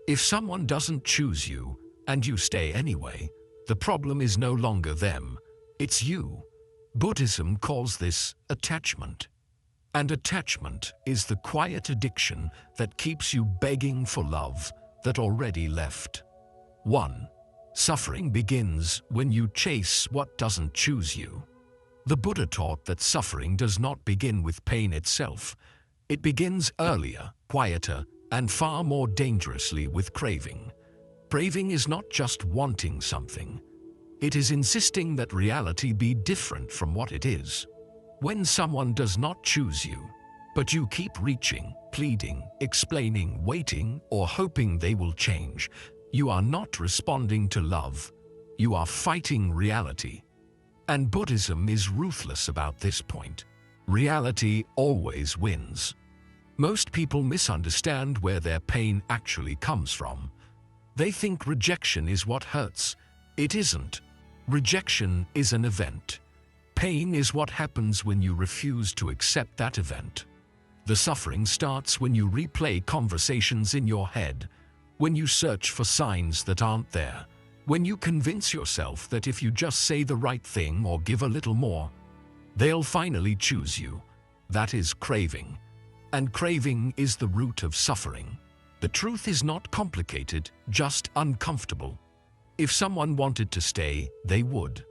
If someone doesn't choose you and you stay anyway, the problem is no longer them, it's you. Buddhism calls this attachment. And attachment is the quiet addiction that keeps you begging for love that already left. 1. Suffering begins when you chase what doesn't choose you. The Buddha taught that suffering does not begin with pain itself. It begins earlier, quieter, and far more dangerously with craving. Craving is not just wanting something. It is insisting that reality be different from what it is. When someone does not choose you, but you keep reaching, pleading, explaining, waiting, or hoping they will change, you are not responding to love. You are fighting reality. And Buddhism is ruthless about this point. Reality always wins. Most people misunderstand where their pain actually comes from. They think rejection is what hurts. It isn't. Rejection is an event. Pain is what happens when you refuse to accept that event. The suffering starts when you replay conversations in your head, when you search for signs that aren't there, when you convince yourself that if you just say the right thing or give a little more, they'll finally choose you. That is craving. And craving is the root of suffering. The truth is not complicated, just uncomfortable. If someone wanted to stay, they would.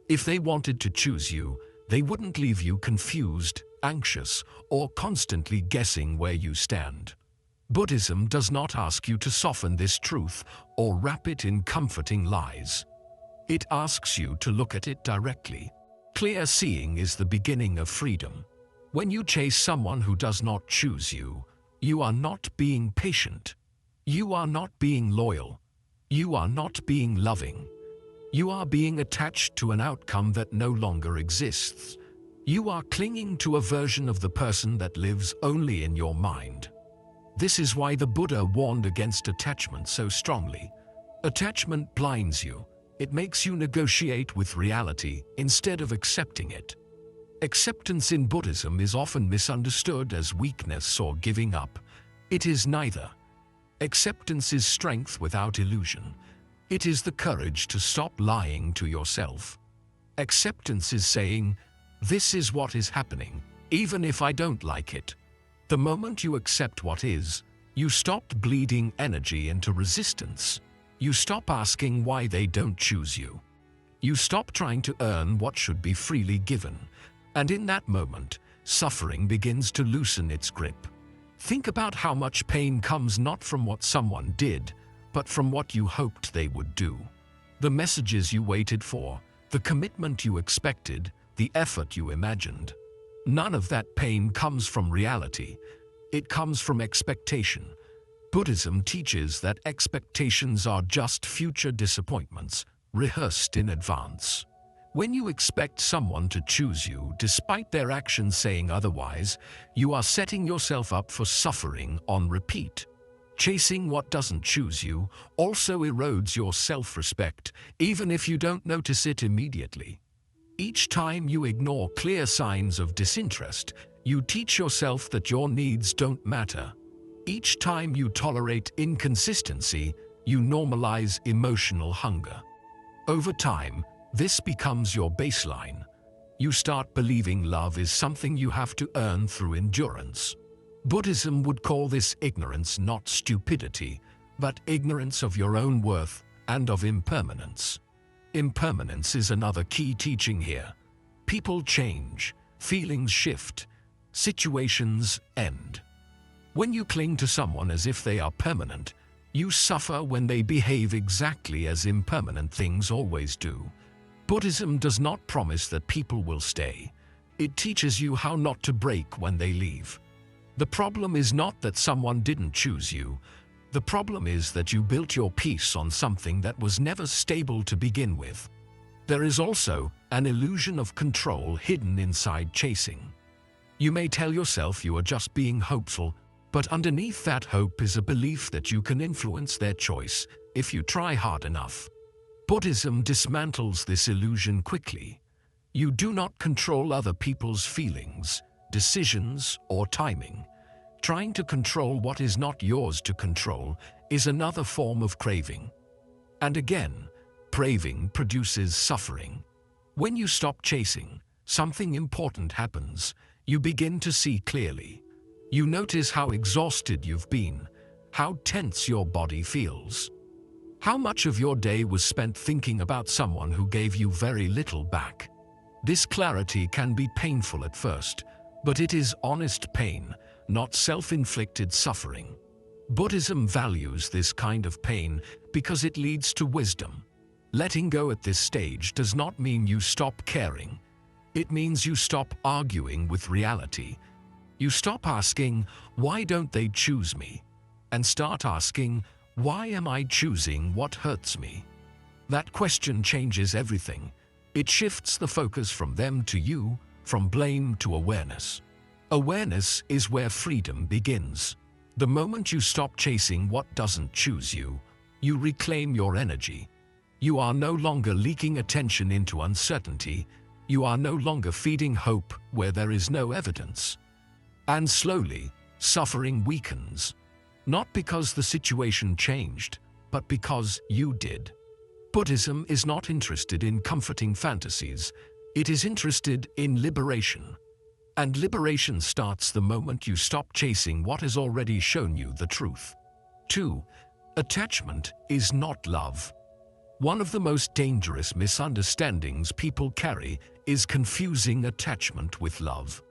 If they wanted to choose you, they wouldn't leave you confused, anxious, or constantly guessing where you stand. Buddhism does not ask you to soften this truth or wrap it in comforting lies. It asks you to look at it directly. Clear seeing is the beginning of freedom. When you chase someone who does not choose you, you are not being patient. You are not being loyal. You are not being loving. You are being attached to an outcome that no longer exists. You are clinging to a version of the person that lives only in your mind. This is why the Buddha warned against attachment so strongly. Attachment blinds you. It makes you negotiate with reality instead of accepting it. Acceptance in Buddhism is often misunderstood as weakness or giving up. It is neither. Acceptance is strength without illusion. It is the courage to stop lying to yourself. Acceptance is saying, "This is what is happening, even if I don't like it." The moment you accept what is, you stop bleeding energy into resistance. You stop asking why they don't choose you. You stop trying to earn what should be freely given. And in that moment, suffering begins to loosen its grip. Think about how much pain comes not from what someone did, but from what you hoped they would do. The messages you waited for, the commitment you expected, the effort you imagined. None of that pain comes from reality. It comes from expectation. Buddhism teaches that expectations are just future disappointments, rehearsed in advance. When you expect someone to choose you despite their actions saying otherwise, you are setting yourself up for suffering on repeat. Chasing what doesn't choose you also erodes your self-respect, even if you don't notice it immediately. Each time you ignore clear signs of disinterest, you teach yourself that your needs don't matter. Each time you tolerate inconsistency, you normalize emotional hunger. Over time, this becomes your baseline. You start believing love is something you have to earn through endurance. Buddhism would call this ignorance, not stupidity, but ignorance of your own worth and of impermanence. Impermanence is another key teaching here. People change, feelings shift, situations end. When you cling to someone as if they are permanent, you suffer when they behave exactly as impermanent things always do. Buddhism does not promise that people will stay. It teaches you how not to break when they leave. The problem is not that someone didn't choose you. The problem is that you built your peace on something that was never stable to begin with. There is also an illusion of control hidden inside chasing. You may tell yourself you are just being hopeful, but underneath that hope is a belief that you can influence their choice if you try hard enough. Buddhism dismantles this illusion quickly. You do not control other people's feelings, decisions, or timing. Trying to control what is not yours to control is another form of craving. And again, craving produces suffering. When you stop chasing, something important happens. You begin to see clearly. You notice how exhausted you've been, how tense your body feels. How much of your day was spent thinking about someone who gave you very little back. This clarity can be painful at first, but it is honest pain, not self-inflicted suffering. Buddhism values this kind of pain because it leads to wisdom. Letting go at this stage does not mean you stop caring. It means you stop arguing with reality. You stop asking, "Why don't they choose me?" and start asking, "Why am I choosing what hurts me?" That question changes everything. It shifts the focus from them to you, from blame to awareness. Awareness is where freedom begins. The moment you stop chasing what doesn't choose you, you reclaim your energy. You are no longer leaking attention into uncertainty. You are no longer feeding hope where there is no evidence. And slowly, suffering weakens. Not because the situation changed, but because you did. Buddhism is not interested in comforting fantasies. It is interested in liberation. And liberation starts the moment you stop chasing what has already shown you the truth. 2. Attachment is not love. One of the most dangerous misunderstandings people carry is confusing attachment with love.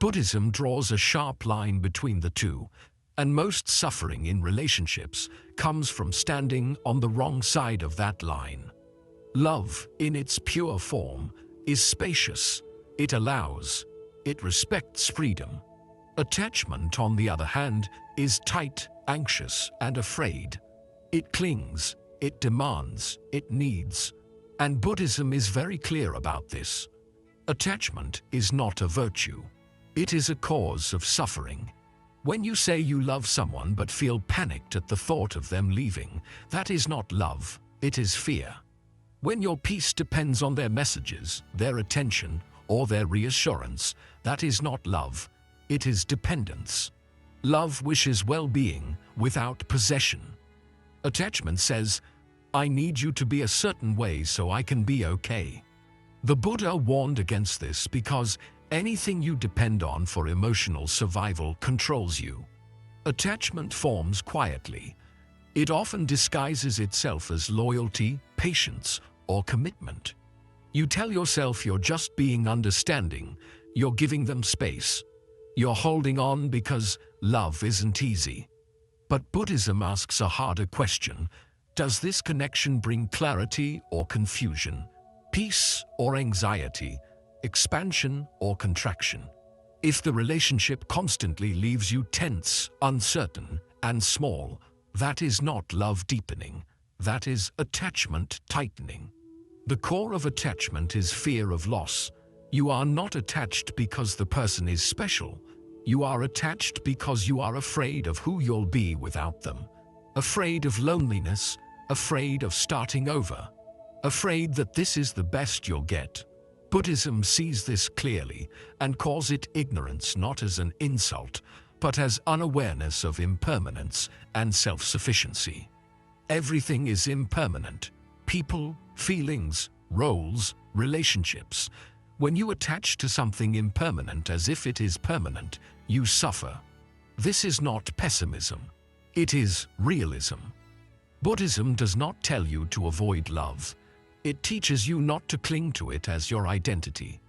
Buddhism draws a sharp line between the two, and most suffering in relationships comes from standing on the wrong side of that line. Love, in its pure form, is spacious. It allows. It respects freedom. Attachment, on the other hand, is tight, anxious, and afraid. It clings, it demands, it needs. And Buddhism is very clear about this. Attachment is not a virtue. It is a cause of suffering. When you say you love someone but feel panicked at the thought of them leaving, that is not love, it is fear. When your peace depends on their messages, their attention, or their reassurance, that is not love, it is dependence. Love wishes well-being without possession. Attachment says, "I need you to be a certain way so I can be okay." The Buddha warned against this because anything you depend on for emotional survival controls you. Attachment forms quietly. It often disguises itself as loyalty, patience, or commitment. You tell yourself you're just being understanding, you're giving them space. You're holding on because love isn't easy. But Buddhism asks a harder question. Does this connection bring clarity or confusion? Peace or anxiety? Expansion or contraction? If the relationship constantly leaves you tense, uncertain, and small, that is not love deepening. That is attachment tightening. The core of attachment is fear of loss. You are not attached because the person is special. You are attached because you are afraid of who you'll be without them. Afraid of loneliness, afraid of starting over, afraid that this is the best you'll get. Buddhism sees this clearly and calls it ignorance, not as an insult, but as unawareness of impermanence and self-sufficiency. Everything is impermanent. People, feelings, roles, relationships. When you attach to something impermanent as if it is permanent, you suffer. This is not pessimism. It is realism. Buddhism does not tell you to avoid love. It teaches you not to cling to it as your identity.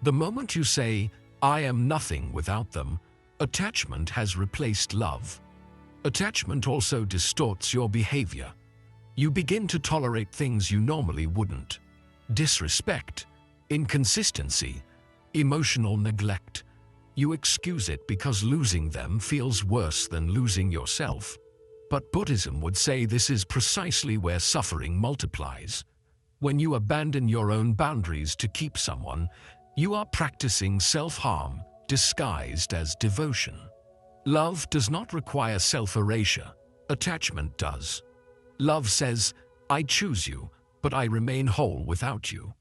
The moment you say, "I am nothing without them," attachment has replaced love. Attachment also distorts your behavior. You begin to tolerate things you normally wouldn't. Disrespect, inconsistency, emotional neglect. You excuse it because losing them feels worse than losing yourself. But Buddhism would say this is precisely where suffering multiplies. When you abandon your own boundaries to keep someone, you are practicing self-harm disguised as devotion. Love does not require self-erasure. Attachment does. Love says, "I choose you, but I remain whole without you."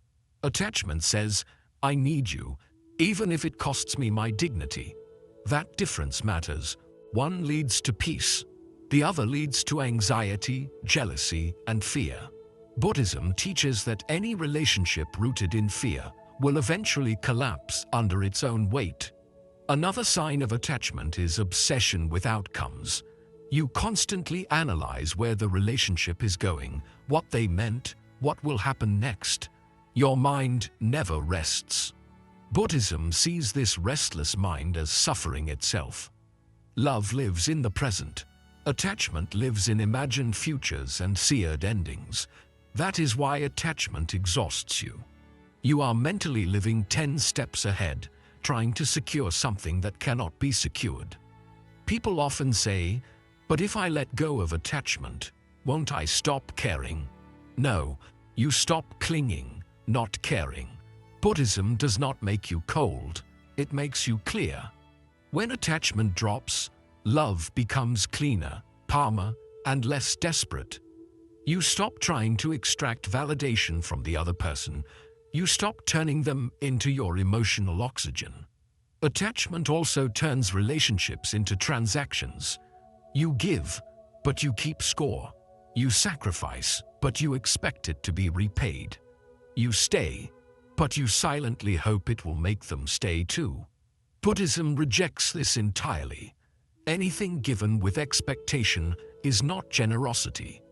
Attachment says, "I need you, even if it costs me my dignity." That difference matters. One leads to peace. The other leads to anxiety, jealousy, and fear. Buddhism teaches that any relationship rooted in fear will eventually collapse under its own weight. Another sign of attachment is obsession with outcomes. You constantly analyze where the relationship is going, what they meant, what will happen next. Your mind never rests. Buddhism sees this restless mind as suffering itself. Love lives in the present. Attachment lives in imagined futures and seared endings. That is why attachment exhausts you. You are mentally living 10 steps ahead, trying to secure something that cannot be secured. People often say, "But if I let go of attachment, won't I stop caring?" No, you stop clinging, not caring. Buddhism does not make you cold, it makes you clear. When attachment drops, love becomes cleaner, calmer, and less desperate. You stop trying to extract validation from the other person. You stop turning them into your emotional oxygen. Attachment also turns relationships into transactions. You give, but you keep score. You sacrifice, but you expect it to be repaid. You stay, but you silently hope it will make them stay too. Buddhism rejects this entirely. Anything given with expectation is not generosity.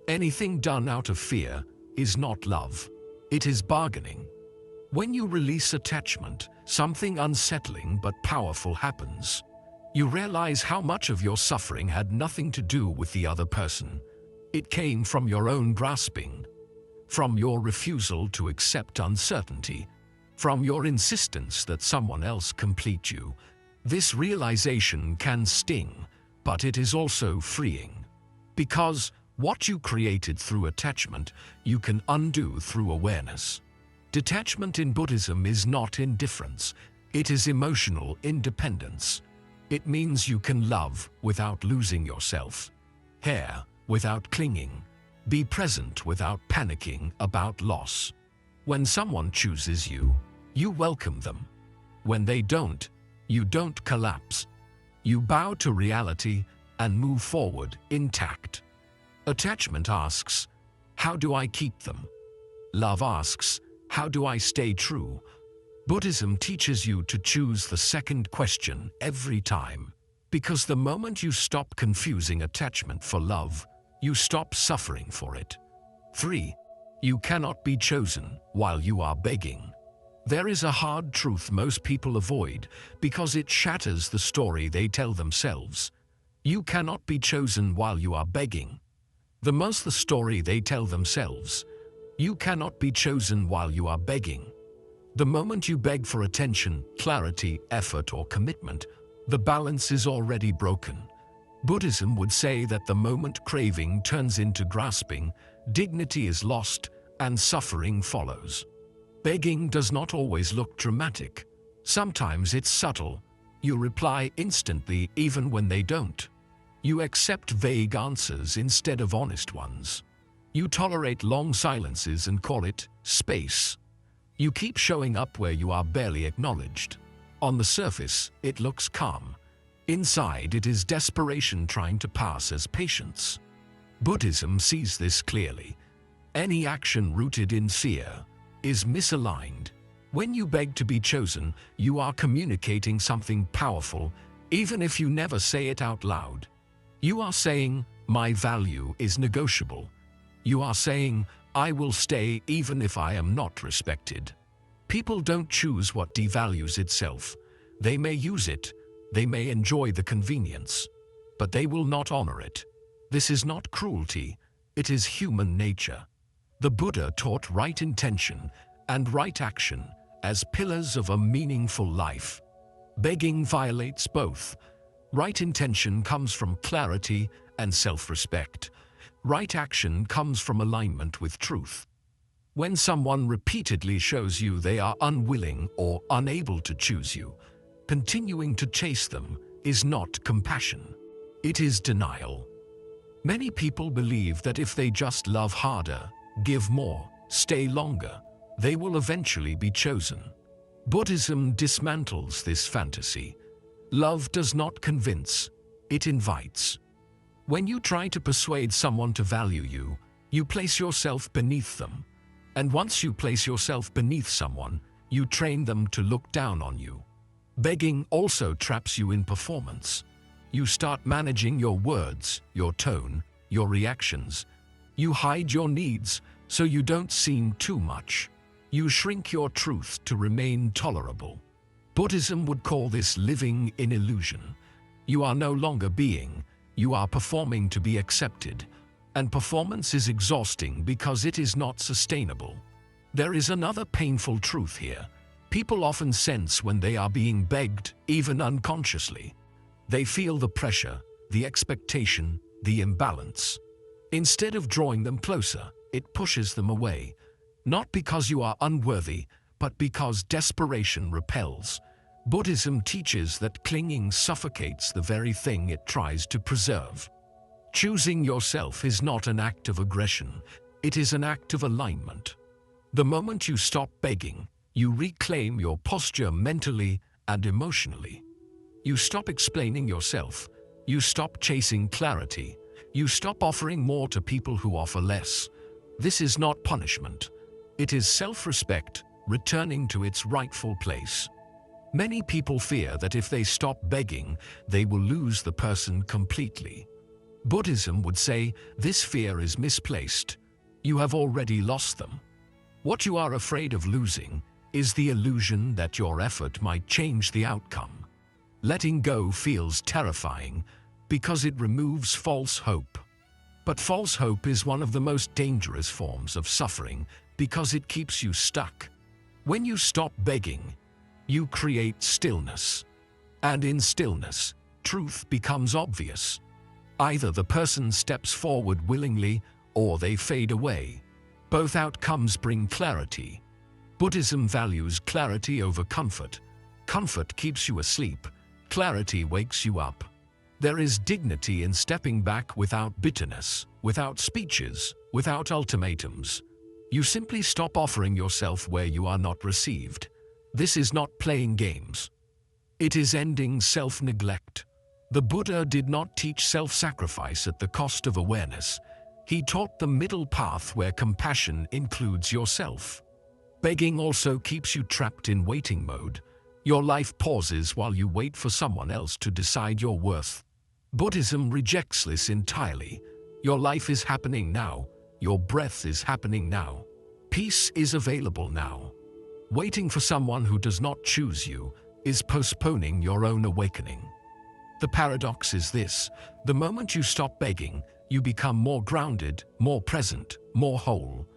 Anything done out of fear is not love. It is bargaining. When you release attachment, something unsettling but powerful happens. You realize how much of your suffering had nothing to do with the other person. It came from your own grasping, from your refusal to accept uncertainty, from your insistence that someone else complete you. This realization can sting, but it is also freeing. Because what you created through attachment, you can undo through awareness. Detachment in Buddhism is not indifference, it is emotional independence. It means you can love without losing yourself, care without clinging, be present without panicking about loss. When someone chooses you, you welcome them. When they don't, you don't collapse. You bow to reality and move forward intact. Attachment asks, "How do I keep them?" Love asks, "How do I stay true?" Buddhism teaches you to choose the second question every time, because the moment you stop confusing attachment for love, you stop suffering for it. 3. You cannot be chosen while you are begging. There is a hard truth most people avoid because it shatters the story they tell themselves. You cannot be chosen while you are begging. The story they tell themselves. You cannot be chosen while you are begging. The moment you beg for attention, clarity, effort, or commitment, the balance is already broken. Buddhism would say that the moment craving turns into grasping, dignity is lost and suffering follows. Begging does not always look dramatic. Sometimes it's subtle. You reply instantly even when they don't. You accept vague answers instead of honest ones. You tolerate long silences and call it space. You keep showing up where you are barely acknowledged. On the surface, it looks calm. Inside, it is desperation trying to pass as patience. Buddhism sees this clearly. Any action rooted in fear is misaligned. When you beg to be chosen, you are communicating something powerful, even if you never say it out loud. You are saying, "My value is negotiable." You are saying, "I will stay even if I am not respected." People don't choose what devalues itself. They may use it, they may enjoy the convenience, but they will not honor it. This is not cruelty, it is human nature. The Buddha taught right intention and right action as pillars of a meaningful life. Begging violates both. Right intention comes from clarity and self-respect. Right action comes from alignment with truth. When someone repeatedly shows you they are unwilling or unable to choose you, continuing to chase them is not compassion. It is denial. Many people believe that if they just love harder, give more, stay longer, they will eventually be chosen. Buddhism dismantles this fantasy. Love does not convince, it invites. When you try to persuade someone to value you, you place yourself beneath them. And once you place yourself beneath someone, you train them to look down on you. Begging also traps you in performance. You start managing your words, your tone, your reactions. You hide your needs so you don't seem too much. You shrink your truth to remain tolerable. Buddhism would call this living in illusion. You are no longer being, you are performing to be accepted. And performance is exhausting because it is not sustainable. There is another painful truth here. People often sense when they are being begged, even unconsciously. They feel the pressure, the expectation, the imbalance. Instead of drawing them closer, it pushes them away. Not because you are unworthy, but because desperation repels. Buddhism teaches that clinging suffocates the very thing it tries to preserve. Choosing yourself is not an act of aggression, it is an act of alignment. The moment you stop begging, you reclaim your posture mentally and emotionally. You stop explaining yourself, you stop chasing clarity, you stop offering more to people who offer less. This is not punishment. It is self-respect returning to its rightful place. Many people fear that if they stop begging, they will lose the person completely. Buddhism would say this fear is misplaced. You have already lost them. What you are afraid of losing is the illusion that your effort might change the outcome. Letting go feels terrifying because it removes false hope. But false hope is one of the most dangerous forms of suffering because it keeps you stuck. When you stop begging, you create stillness. And in stillness, truth becomes obvious. Either the person steps forward willingly or they fade away. Both outcomes bring clarity. Buddhism values clarity over comfort. Comfort keeps you asleep. Clarity wakes you up. There is dignity in stepping back without bitterness, without speeches, without ultimatums. You simply stop offering yourself where you are not received. This is not playing games. It is ending self-neglect. The Buddha did not teach self-sacrifice at the cost of awareness. He taught the middle path where compassion includes yourself. Begging also keeps you trapped in waiting mode. Your life pauses while you wait for someone else to decide your worth. Buddhism rejects this entirely. Your life is happening now. Your breath is happening now. Peace is available now. Waiting for someone who does not choose you is postponing your own awakening. The paradox is this: the moment you stop begging, you become more grounded, more present, more whole.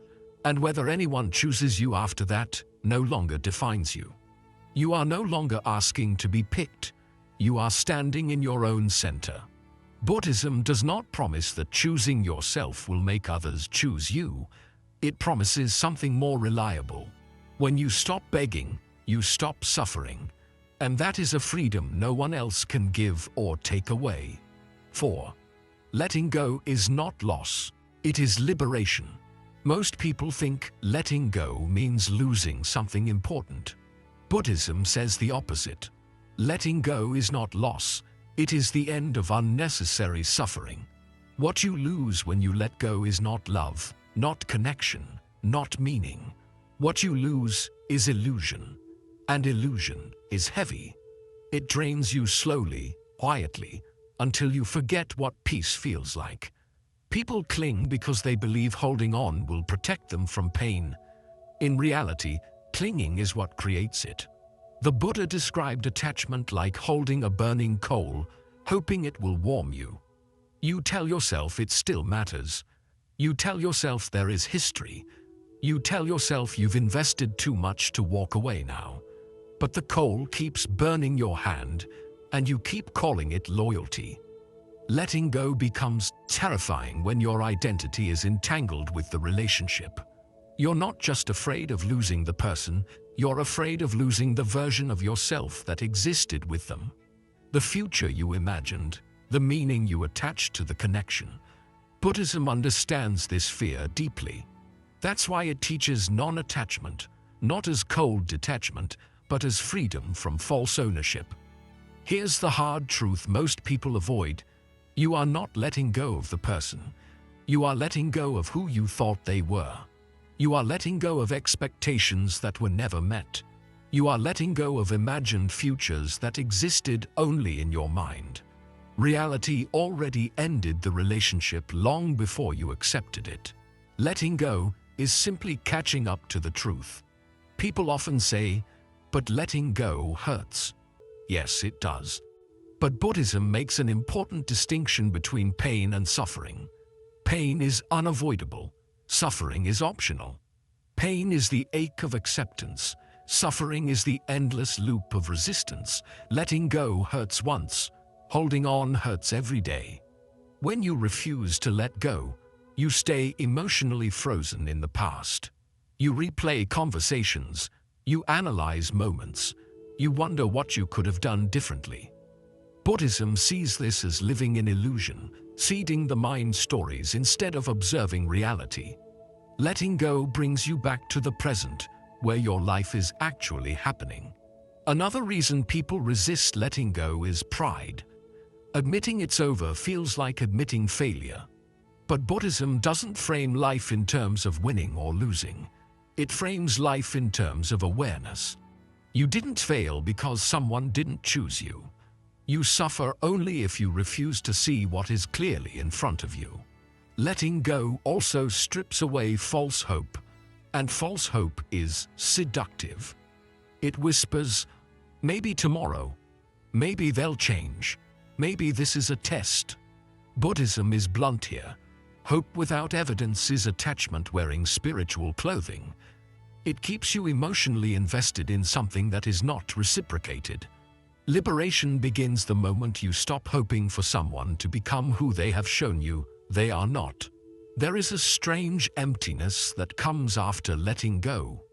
And whether anyone chooses you after that no longer defines you. You are no longer asking to be picked. You are standing in your own center. Buddhism does not promise that choosing yourself will make others choose you. It promises something more reliable. When you stop begging, you stop suffering. And that is a freedom no one else can give or take away. 4. Letting go is not loss. It is liberation. Most people think letting go means losing something important. Buddhism says the opposite. Letting go is not loss. It is the end of unnecessary suffering. What you lose when you let go is not love, not connection, not meaning. What you lose is illusion. And illusion is heavy. It drains you slowly, quietly, until you forget what peace feels like. People cling because they believe holding on will protect them from pain. In reality, clinging is what creates it. The Buddha described attachment like holding a burning coal, hoping it will warm you. You tell yourself it still matters. You tell yourself there is history. You tell yourself you've invested too much to walk away now. But the coal keeps burning your hand, and you keep calling it loyalty. Letting go becomes terrifying when your identity is entangled with the relationship. You're not just afraid of losing the person, you're afraid of losing the version of yourself that existed with them. The future you imagined, the meaning you attached to the connection. Buddhism understands this fear deeply. That's why it teaches non-attachment, not as cold detachment, but as freedom from false ownership. Here's the hard truth most people avoid. You are not letting go of the person. You are letting go of who you thought they were. You are letting go of expectations that were never met. You are letting go of imagined futures that existed only in your mind. Reality already ended the relationship long before you accepted it. Letting go is simply catching up to the truth. People often say, "But letting go hurts." Yes, it does. But Buddhism makes an important distinction between pain and suffering. Pain is unavoidable. Suffering is optional. Pain is the ache of acceptance. Suffering is the endless loop of resistance. Letting go hurts once. Holding on hurts every day. When you refuse to let go, you stay emotionally frozen in the past. You replay conversations. You analyze moments. You wonder what you could have done differently. Buddhism sees this as living in illusion, seeding the mind stories instead of observing reality. Letting go brings you back to the present, where your life is actually happening. Another reason people resist letting go is pride. Admitting it's over feels like admitting failure. But Buddhism doesn't frame life in terms of winning or losing. It frames life in terms of awareness. You didn't fail because someone didn't choose you. You suffer only if you refuse to see what is clearly in front of you. Letting go also strips away false hope, and false hope is seductive. It whispers, maybe tomorrow, maybe they'll change, maybe this is a test. Buddhism is blunt here. Hope without evidence is attachment wearing spiritual clothing. It keeps you emotionally invested in something that is not reciprocated. Liberation begins the moment you stop hoping for someone to become who they have shown you they are not. There is a strange emptiness that comes after letting go.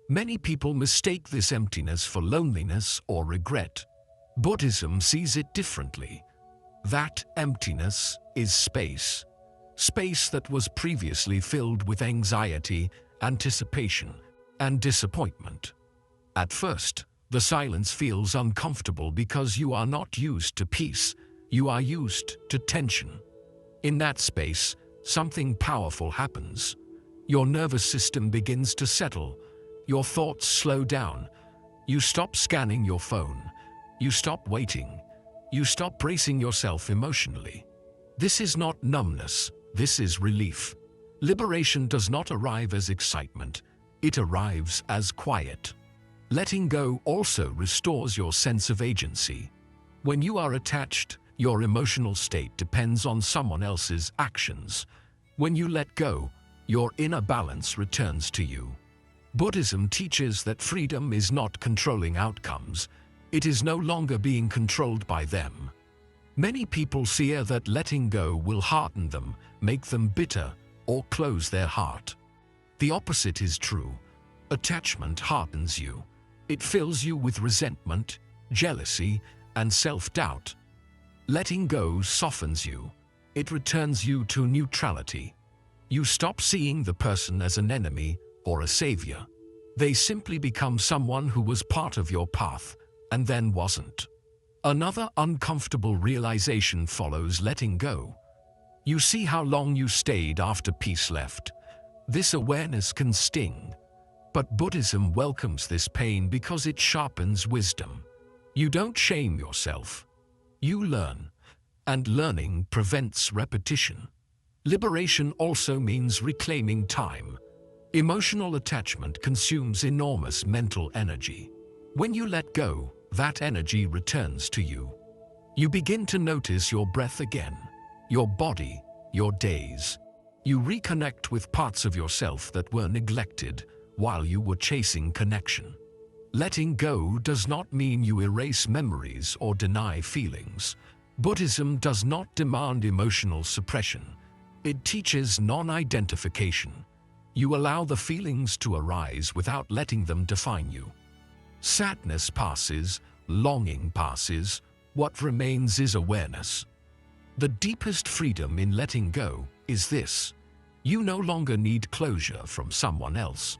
Many people mistake this emptiness for loneliness or regret. Buddhism sees it differently. That emptiness is space. Space that was previously filled with anxiety, anticipation, and disappointment. At first, the silence feels uncomfortable because you are not used to peace, you are used to tension. In that space, something powerful happens. Your nervous system begins to settle, your thoughts slow down, you stop scanning your phone, you stop waiting, you stop bracing yourself emotionally. This is not numbness, this is relief. Liberation does not arrive as excitement, it arrives as quiet. Letting go also restores your sense of agency. When you are attached, your emotional state depends on someone else's actions. When you let go, your inner balance returns to you. Buddhism teaches that freedom is not controlling outcomes. It is no longer being controlled by them. Many people fear that letting go will harden them, make them bitter, or close their heart. The opposite is true. Attachment hardens you. It fills you with resentment, jealousy, and self-doubt. Letting go softens you. It returns you to neutrality. You stop seeing the person as an enemy or a savior. They simply become someone who was part of your path and then wasn't. Another uncomfortable realization follows letting go. You see how long you stayed after peace left. This awareness can sting. But Buddhism welcomes this pain because it sharpens wisdom. You don't shame yourself. You learn, and learning prevents repetition. Liberation also means reclaiming time. Emotional attachment consumes enormous mental energy. When you let go, that energy returns to you. You begin to notice your breath again, your body, your days. You reconnect with parts of yourself that were neglected while you were chasing connection. Letting go does not mean you erase memories or deny feelings. Buddhism does not demand emotional suppression. It teaches non-identification. You allow the feelings to arise without letting them define you. Sadness passes, longing passes, what remains is awareness. The deepest freedom in letting go is this: you no longer need closure from someone else.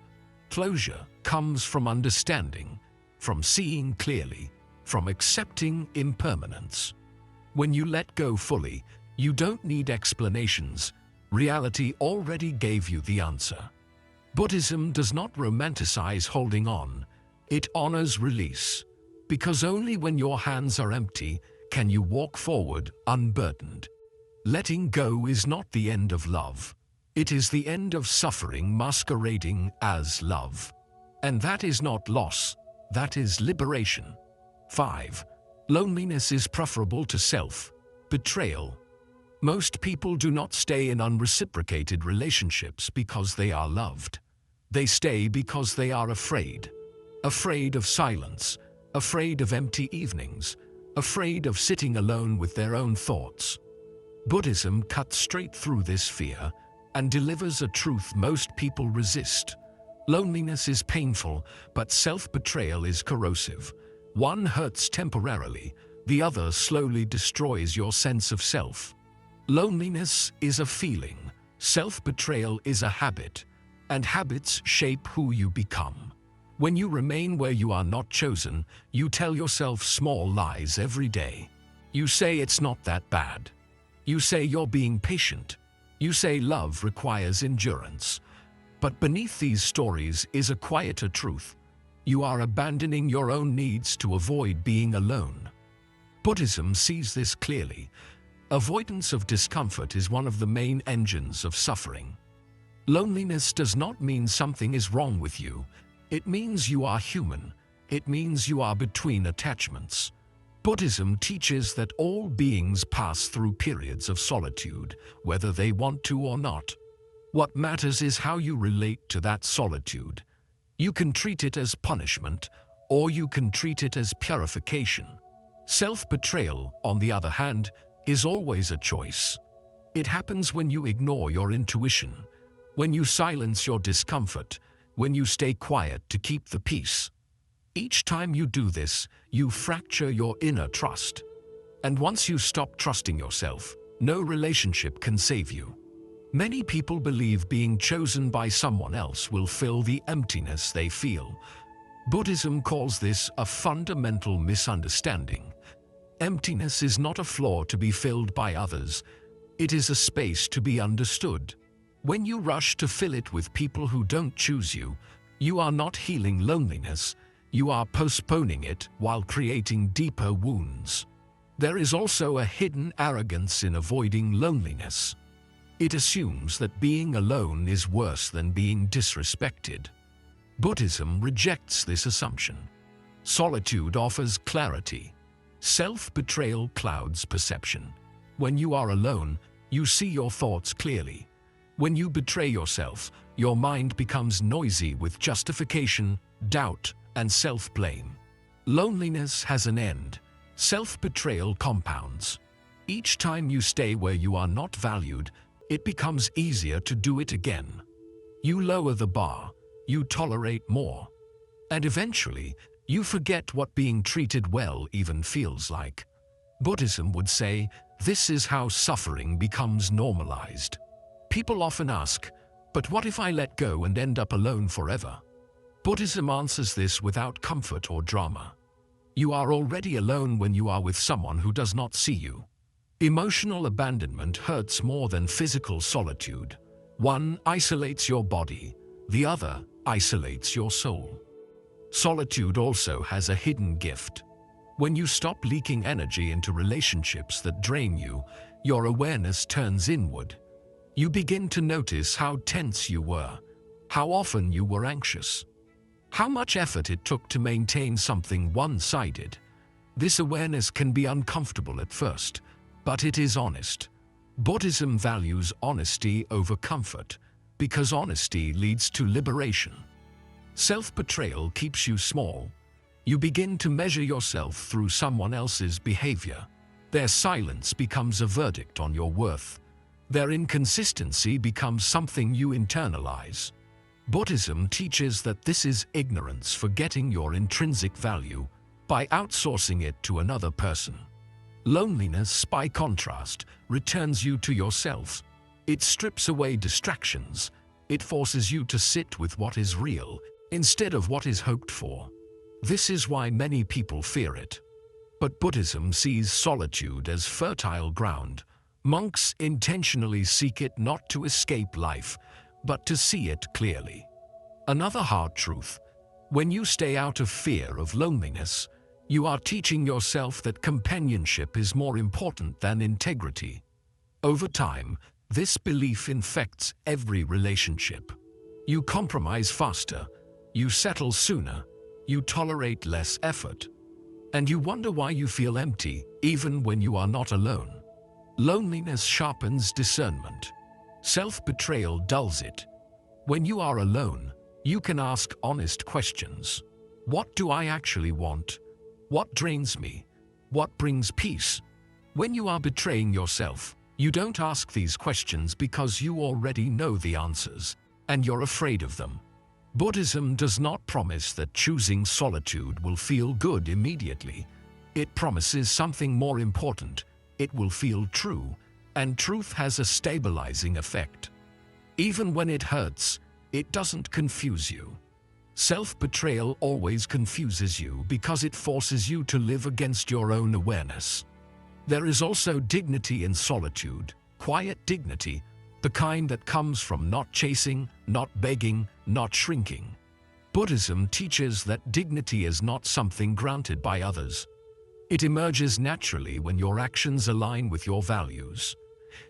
Closure comes from understanding, from seeing clearly, from accepting impermanence. When you let go fully, you don't need explanations. Reality already gave you the answer. Buddhism does not romanticize holding on. It honors release. Because only when your hands are empty can you walk forward unburdened. Letting go is not the end of love. It is the end of suffering masquerading as love. And that is not loss, that is liberation. 5. Loneliness is preferable to self-betrayal. Most people do not stay in unreciprocated relationships because they are loved. They stay because they are afraid. Afraid of silence, afraid of empty evenings, afraid of sitting alone with their own thoughts. Buddhism cuts straight through this fear and delivers a truth most people resist. Loneliness is painful, but self-betrayal is corrosive. One hurts temporarily, the other slowly destroys your sense of self. Loneliness is a feeling, self-betrayal is a habit, and habits shape who you become. When you remain where you are not chosen, you tell yourself small lies every day. You say it's not that bad. You say you're being patient. You say love requires endurance. But beneath these stories is a quieter truth. You are abandoning your own needs to avoid being alone. Buddhism sees this clearly. Avoidance of discomfort is one of the main engines of suffering. Loneliness does not mean something is wrong with you. It means you are human. It means you are between attachments. Buddhism teaches that all beings pass through periods of solitude, whether they want to or not. What matters is how you relate to that solitude. You can treat it as punishment, or you can treat it as purification. Self-betrayal, on the other hand, is always a choice. It happens when you ignore your intuition, when you silence your discomfort, when you stay quiet to keep the peace. Each time you do this, you fracture your inner trust. And once you stop trusting yourself, no relationship can save you. Many people believe being chosen by someone else will fill the emptiness they feel. Buddhism calls this a fundamental misunderstanding. Emptiness is not a flaw to be filled by others. It is a space to be understood. When you rush to fill it with people who don't choose you, you are not healing loneliness. You are postponing it while creating deeper wounds. There is also a hidden arrogance in avoiding loneliness. It assumes that being alone is worse than being disrespected. Buddhism rejects this assumption. Solitude offers clarity. Self-betrayal clouds perception. When you are alone, you see your thoughts clearly. When you betray yourself, your mind becomes noisy with justification, doubt, and self-blame. Loneliness has an end. Self-betrayal compounds. Each time you stay where you are not valued, it becomes easier to do it again. You lower the bar, you tolerate more. And eventually, you forget what being treated well even feels like. Buddhism would say, this is how suffering becomes normalized. People often ask, but what if I let go and end up alone forever? Buddhism answers this without comfort or drama. You are already alone when you are with someone who does not see you. Emotional abandonment hurts more than physical solitude. One isolates your body, the other isolates your soul. Solitude also has a hidden gift. When you stop leaking energy into relationships that drain you, your awareness turns inward. You begin to notice how tense you were, how often you were anxious, how much effort it took to maintain something one-sided. This awareness can be uncomfortable at first, but it is honest. Buddhism values honesty over comfort, because honesty leads to liberation. Self-betrayal keeps you small. You begin to measure yourself through someone else's behavior. Their silence becomes a verdict on your worth. Their inconsistency becomes something you internalize. Buddhism teaches that this is ignorance, forgetting your intrinsic value by outsourcing it to another person. Loneliness, by contrast, returns you to yourself. It strips away distractions. It forces you to sit with what is real instead of what is hoped for. This is why many people fear it. But Buddhism sees solitude as fertile ground. Monks intentionally seek it not to escape life, but to see it clearly. Another hard truth: when you stay out of fear of loneliness, you are teaching yourself that companionship is more important than integrity. Over time, this belief infects every relationship. You compromise faster, you settle sooner, you tolerate less effort, and you wonder why you feel empty even when you are not alone. Loneliness sharpens discernment. Self-betrayal dulls it. When you are alone, you can ask honest questions. What do I actually want? What drains me? What brings peace? When you are betraying yourself, you don't ask these questions because you already know the answers, and you're afraid of them. Buddhism does not promise that choosing solitude will feel good immediately. It promises something more important: it will feel true, and truth has a stabilizing effect. Even when it hurts, it doesn't confuse you. Self-betrayal always confuses you because it forces you to live against your own awareness. There is also dignity in solitude, quiet dignity, the kind that comes from not chasing, not begging, not shrinking. Buddhism teaches that dignity is not something granted by others. It emerges naturally when your actions align with your values.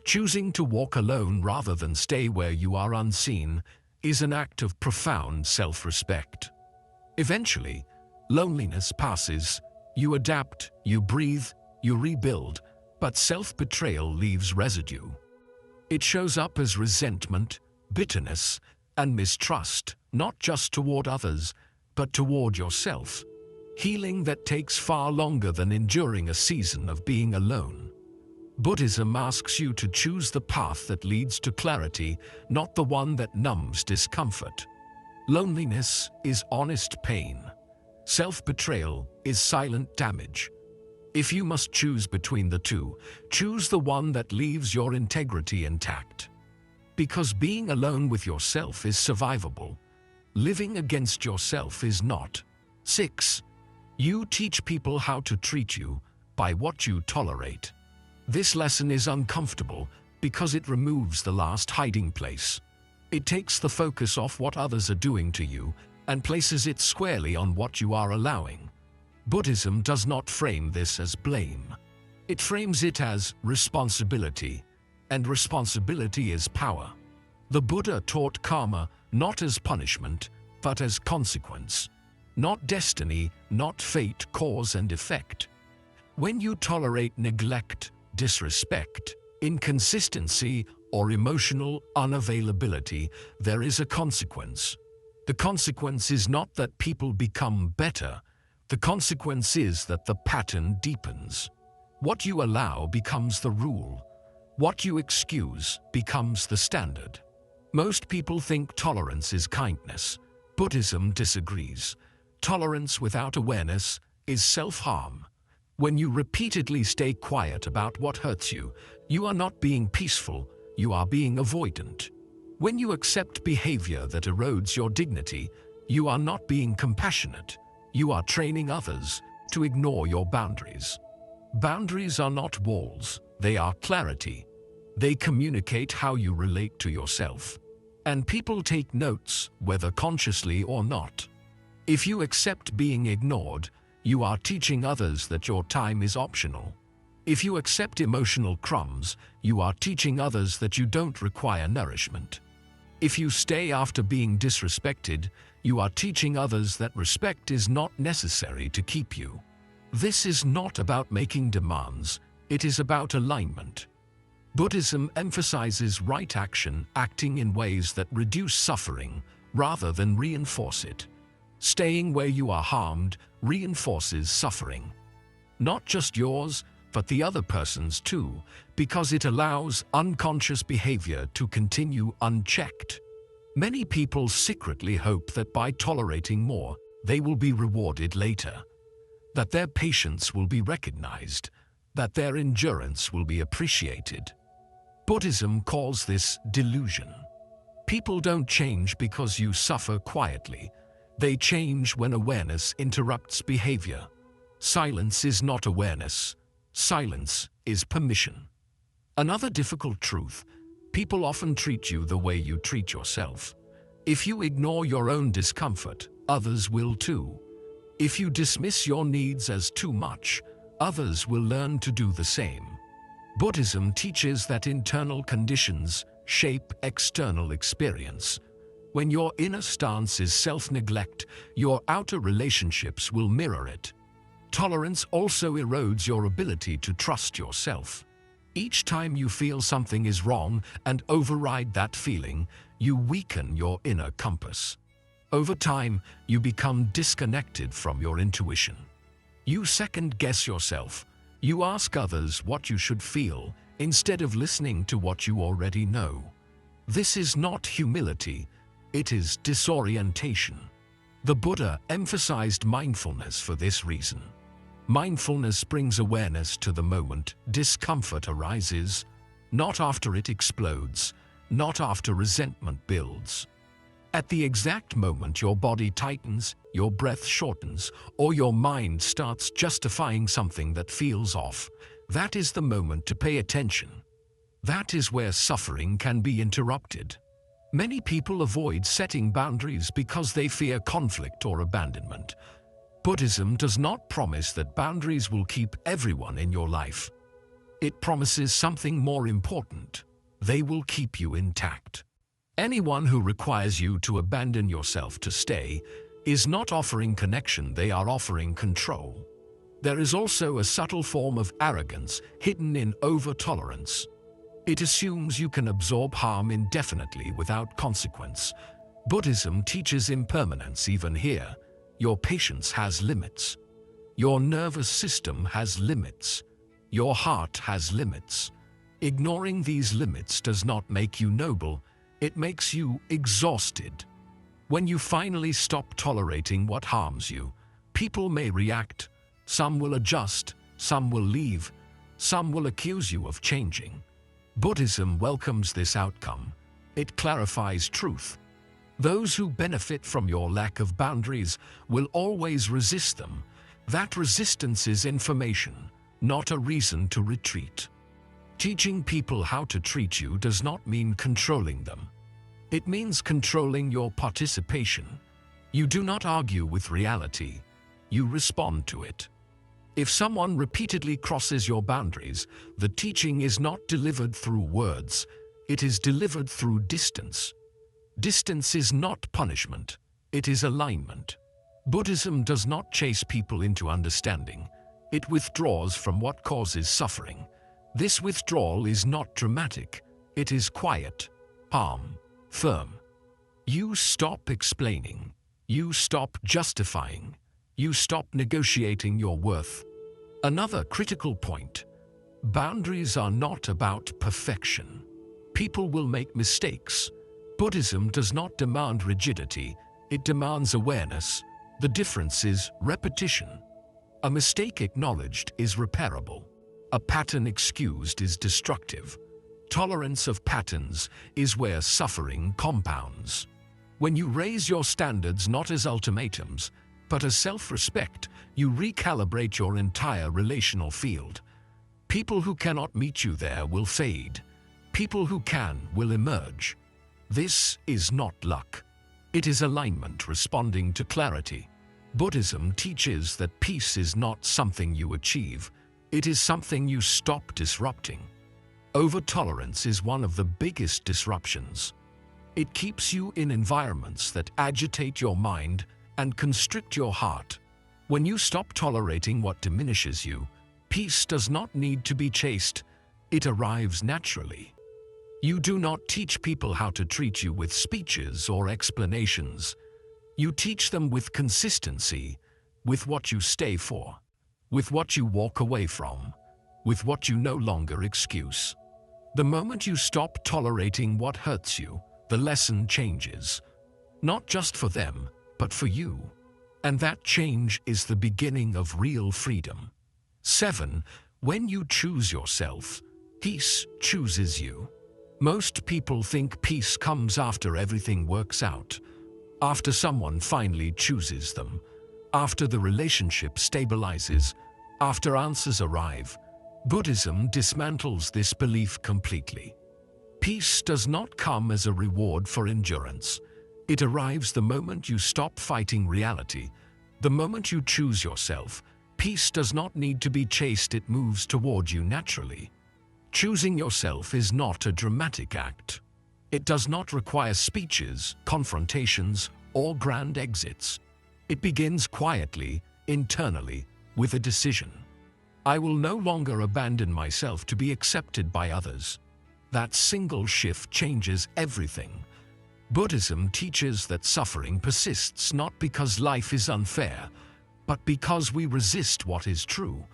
Choosing to walk alone rather than stay where you are unseen is an act of profound self-respect. Eventually, loneliness passes. You adapt, you breathe, you rebuild, but self-betrayal leaves residue. It shows up as resentment, bitterness, and mistrust, not just toward others, but toward yourself. Healing that takes far longer than enduring a season of being alone. Buddhism asks you to choose the path that leads to clarity, not the one that numbs discomfort. Loneliness is honest pain. Self-betrayal is silent damage. If you must choose between the two, choose the one that leaves your integrity intact. Because being alone with yourself is survivable. Living against yourself is not. 6. You teach people how to treat you by what you tolerate. This lesson is uncomfortable because it removes the last hiding place. It takes the focus off what others are doing to you and places it squarely on what you are allowing. Buddhism does not frame this as blame. It frames it as responsibility, and responsibility is power. The Buddha taught karma not as punishment, but as consequence. Not destiny, not fate, cause and effect. When you tolerate neglect, disrespect, inconsistency, or emotional unavailability, there is a consequence. The consequence is not that people become better. The consequence is that the pattern deepens. What you allow becomes the rule. What you excuse becomes the standard. Most people think tolerance is kindness. Buddhism disagrees. Tolerance without awareness is self-harm. When you repeatedly stay quiet about what hurts you, you are not being peaceful, you are being avoidant. When you accept behavior that erodes your dignity, you are not being compassionate, you are training others to ignore your boundaries. Boundaries are not walls, they are clarity. They communicate how you relate to yourself. And people take notes, whether consciously or not. If you accept being ignored, you are teaching others that your time is optional. If you accept emotional crumbs, you are teaching others that you don't require nourishment. If you stay after being disrespected, you are teaching others that respect is not necessary to keep you. This is not about making demands, it is about alignment. Buddhism emphasizes right action, acting in ways that reduce suffering rather than reinforce it. Staying where you are harmed reinforces suffering. Not just yours, but the other person's too, because it allows unconscious behavior to continue unchecked. Many people secretly hope that by tolerating more, they will be rewarded later. That their patience will be recognized, that their endurance will be appreciated. Buddhism calls this delusion. People don't change because you suffer quietly. They change when awareness interrupts behavior. Silence is not awareness. Silence is permission. Another difficult truth: people often treat you the way you treat yourself. If you ignore your own discomfort, others will too. If you dismiss your needs as too much, others will learn to do the same. Buddhism teaches that internal conditions shape external experience. When your inner stance is self-neglect, your outer relationships will mirror it. Tolerance also erodes your ability to trust yourself. Each time you feel something is wrong and override that feeling, you weaken your inner compass. Over time, you become disconnected from your intuition. You second-guess yourself. You ask others what you should feel instead of listening to what you already know. This is not humility, it is disorientation. The Buddha emphasized mindfulness for this reason. Mindfulness brings awareness to the moment discomfort arises, not after it explodes, not after resentment builds. At the exact moment your body tightens, your breath shortens, or your mind starts justifying something that feels off, that is the moment to pay attention. That is where suffering can be interrupted. Many people avoid setting boundaries because they fear conflict or abandonment. Buddhism does not promise that boundaries will keep everyone in your life. It promises something more important: they will keep you intact. Anyone who requires you to abandon yourself to stay is not offering connection, they are offering control. There is also a subtle form of arrogance hidden in over-tolerance. It assumes you can absorb harm indefinitely without consequence. Buddhism teaches impermanence even here. Your patience has limits. Your nervous system has limits. Your heart has limits. Ignoring these limits does not make you noble, it makes you exhausted. When you finally stop tolerating what harms you, people may react. Some will adjust, some will leave, some will accuse you of changing. Buddhism welcomes this outcome. It clarifies truth. Those who benefit from your lack of boundaries will always resist them. That resistance is information, not a reason to retreat. Teaching people how to treat you does not mean controlling them. It means controlling your participation. You do not argue with reality, you respond to it. If someone repeatedly crosses your boundaries, the teaching is not delivered through words, it is delivered through distance. Distance is not punishment, it is alignment. Buddhism does not chase people into understanding. It withdraws from what causes suffering. This withdrawal is not dramatic, it is quiet, calm, firm. You stop explaining. You stop justifying. You stop negotiating your worth. Another critical point: boundaries are not about perfection. People will make mistakes. Buddhism does not demand rigidity, it demands awareness. The difference is repetition. A mistake acknowledged is repairable. A pattern excused is destructive. Tolerance of patterns is where suffering compounds. When you raise your standards not as ultimatums, but as self-respect, you recalibrate your entire relational field. People who cannot meet you there will fade. People who can will emerge. This is not luck. It is alignment responding to clarity. Buddhism teaches that peace is not something you achieve. It is something you stop disrupting. Over-tolerance is one of the biggest disruptions. It keeps you in environments that agitate your mind and constrict your heart. When you stop tolerating what diminishes you, peace does not need to be chased. It arrives naturally. You do not teach people how to treat you with speeches or explanations. You teach them with consistency, with what you stay for, with what you walk away from, with what you no longer excuse. The moment you stop tolerating what hurts you, the lesson changes. Not just for them, but for you. And that change is the beginning of real freedom. 7. When you choose yourself, peace chooses you. Most people think peace comes after everything works out, after someone finally chooses them, after the relationship stabilizes, after answers arrive. Buddhism dismantles this belief completely. Peace does not come as a reward for endurance. It arrives the moment you stop fighting reality, the moment you choose yourself. Peace does not need to be chased, it moves toward you naturally. Choosing yourself is not a dramatic act. It does not require speeches, confrontations, or grand exits. It begins quietly, internally, with a decision. I will no longer abandon myself to be accepted by others. That single shift changes everything. Buddhism teaches that suffering persists not because life is unfair, but because we resist what is true.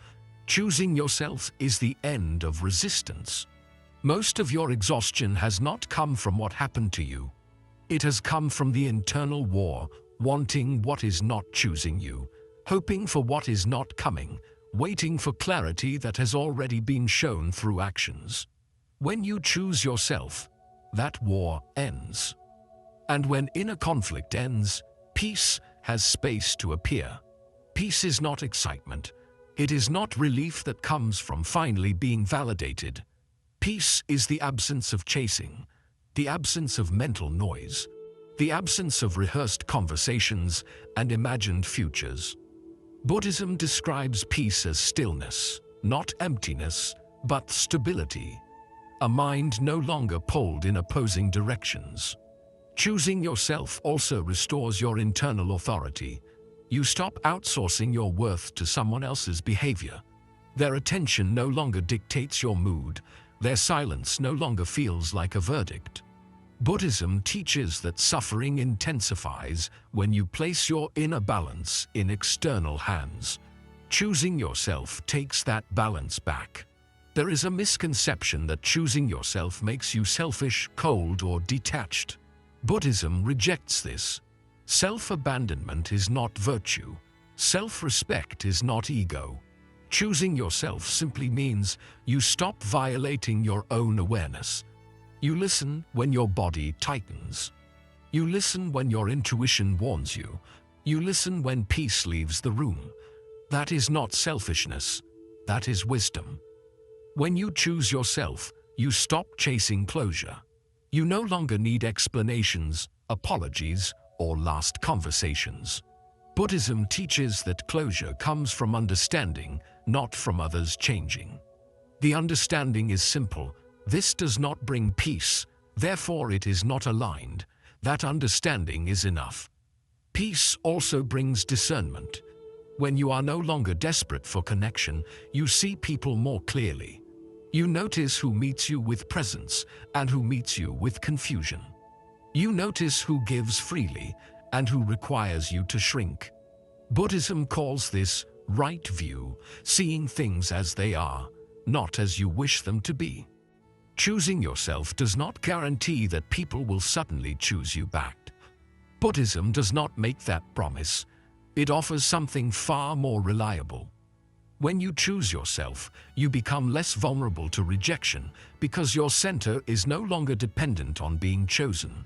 Choosing yourself is the end of resistance. Most of your exhaustion has not come from what happened to you. It has come from the internal war, wanting what is not choosing you, hoping for what is not coming, waiting for clarity that has already been shown through actions. When you choose yourself, that war ends. And when inner conflict ends, peace has space to appear. Peace is not excitement. It is not relief that comes from finally being validated. Peace is the absence of chasing, the absence of mental noise, the absence of rehearsed conversations and imagined futures. Buddhism describes peace as stillness, not emptiness, but stability. A mind no longer pulled in opposing directions. Choosing yourself also restores your internal authority. You stop outsourcing your worth to someone else's behavior. Their attention no longer dictates your mood. Their silence no longer feels like a verdict. Buddhism teaches that suffering intensifies when you place your inner balance in external hands. Choosing yourself takes that balance back. There is a misconception that choosing yourself makes you selfish, cold, or detached. Buddhism rejects this. Self-abandonment is not virtue. Self-respect is not ego. Choosing yourself simply means you stop violating your own awareness. You listen when your body tightens. You listen when your intuition warns you. You listen when peace leaves the room. That is not selfishness. That is wisdom. When you choose yourself, you stop chasing closure. You no longer need explanations, apologies, or last conversations. Buddhism teaches that closure comes from understanding, not from others changing. The understanding is simple. This does not bring peace, therefore it is not aligned. That understanding is enough. Peace also brings discernment. When you are no longer desperate for connection, you see people more clearly. You notice who meets you with presence and who meets you with confusion. You notice who gives freely and who requires you to shrink. Buddhism calls this right view, seeing things as they are, not as you wish them to be. Choosing yourself does not guarantee that people will suddenly choose you back. Buddhism does not make that promise. It offers something far more reliable. When you choose yourself, you become less vulnerable to rejection because your center is no longer dependent on being chosen.